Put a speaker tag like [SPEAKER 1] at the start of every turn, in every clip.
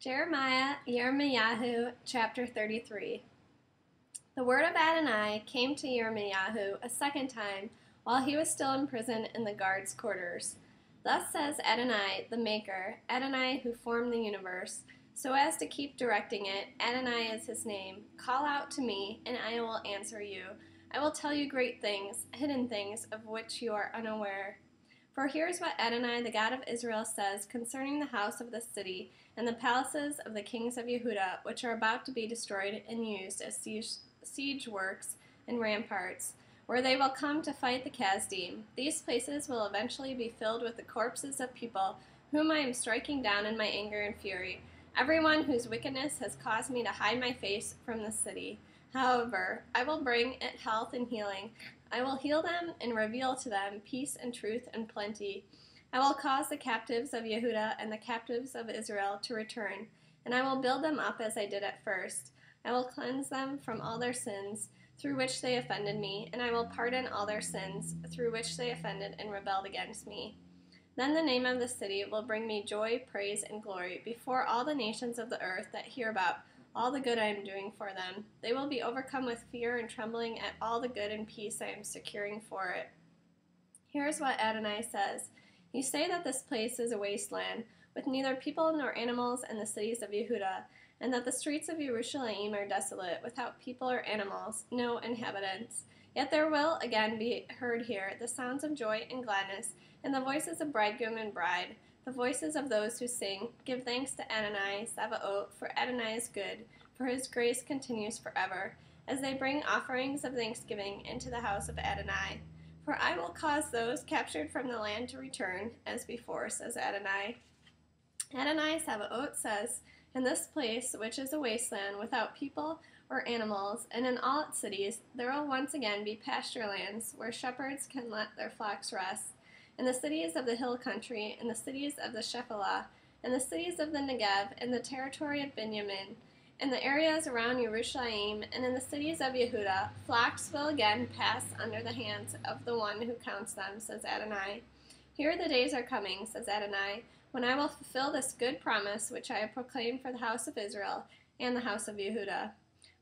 [SPEAKER 1] Yirmiyahu, chapter 33. The word of Adonai came to Yirmiyahu a second time while he was still in prison in the guard's quarters. Thus says Adonai, the Maker, Adonai who formed the universe, so as to keep directing it. Adonai is his name. Call out to me, and I will answer you. I will tell you great things, hidden things of which you are unaware. For here's what Adonai, the God of Israel, says concerning the house of this city and the palaces of the kings of Yehuda, which are about to be destroyed and used as siege works and ramparts, where they will come to fight the Kasdim. These places will eventually be filled with the corpses of people whom I am striking down in my anger and fury, everyone whose wickedness has caused me to hide my face from the city. However, I will bring it health and healing. I will heal them and reveal to them peace and truth and plenty. I will cause the captives of Yehuda and the captives of Israel to return, and I will build them up as I did at first. I will cleanse them from all their sins through which they offended me, and I will pardon all their sins through which they offended and rebelled against me. Then the name of the city will bring me joy, praise, and glory before all the nations of the earth that hear about all the good I am doing for them. They will be overcome with fear and trembling at all the good and peace I am securing for it. Here's what Adonai says. You say that this place is a wasteland, with neither people nor animals in the cities of Yehuda, and that the streets of Jerusalem are desolate, without people or animals, no inhabitants. Yet there will again be heard here the sounds of joy and gladness, and the voices of bridegroom and bride, the voices of those who sing, Give thanks to Adonai, Sabaoth, for Adonai is good, for his grace continues forever, as they bring offerings of thanksgiving into the house of Adonai. For I will cause those captured from the land to return, as before, says Adonai. Adonai Sabaoth says, In this place, which is a wasteland, without people or animals, and in all its cities, there will once again be pasture lands, where shepherds can let their flocks rest. In the cities of the hill country, in the cities of the Shephelah, in the cities of the Negev, in the territory of Benjamin, in the areas around Jerusalem, and in the cities of Yehuda, flocks will again pass under the hands of the one who counts them, says Adonai. Here the days are coming, says Adonai, when I will fulfill this good promise which I have proclaimed for the house of Israel and the house of Yehuda.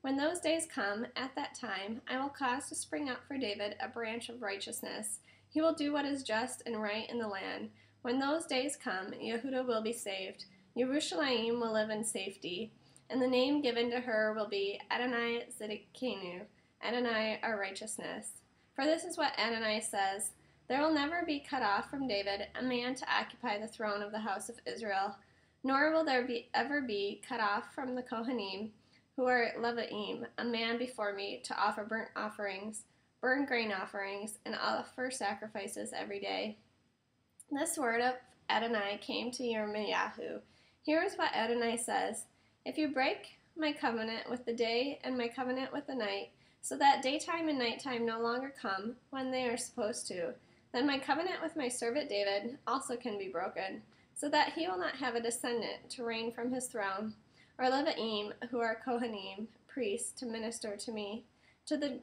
[SPEAKER 1] When those days come, at that time, I will cause to spring up for David a branch of righteousness. He will do what is just and right in the land. When those days come, Yehuda will be saved. Jerusalem will live in safety, and the name given to her will be Adonai Zidkenu, Adonai our righteousness. For this is what Adonai says, There will never be cut off from David a man to occupy the throne of the house of Israel, nor will there ever be cut off from the Kohanim, who are Leviim, a man before me to offer burnt offerings, burnt grain offerings, and offer sacrifices every day. This word of Adonai came to Yirmiyahu. Here is what Adonai says, If you break my covenant with the day and my covenant with the night, so that daytime and nighttime no longer come when they are supposed to, then my covenant with my servant David also can be broken, so that he will not have a descendant to reign from his throne, or Leviim, who are Kohanim, priests, to minister to me. To the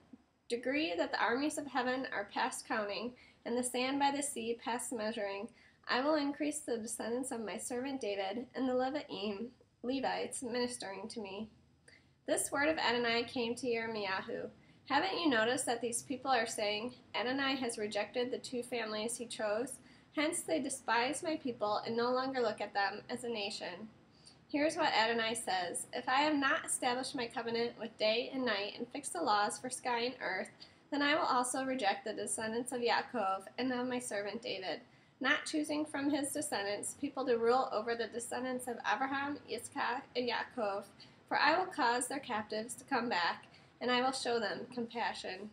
[SPEAKER 1] degree that the armies of heaven are past counting, and the sand by the sea past measuring, I will increase the descendants of my servant David, and the Leviim, Levites, ministering to me. This word of Adonai came to Yirmiyahu. Haven't you noticed that these people are saying, Adonai has rejected the two families he chose? Hence they despise my people and no longer look at them as a nation. Here's what Adonai says, If I have not established my covenant with day and night and fixed the laws for sky and earth, then I will also reject the descendants of Yaakov and of my servant David, not choosing from his descendants people to rule over the descendants of Abraham, Yitzchak, and Yaakov, for I will cause their captives to come back, and I will show them compassion.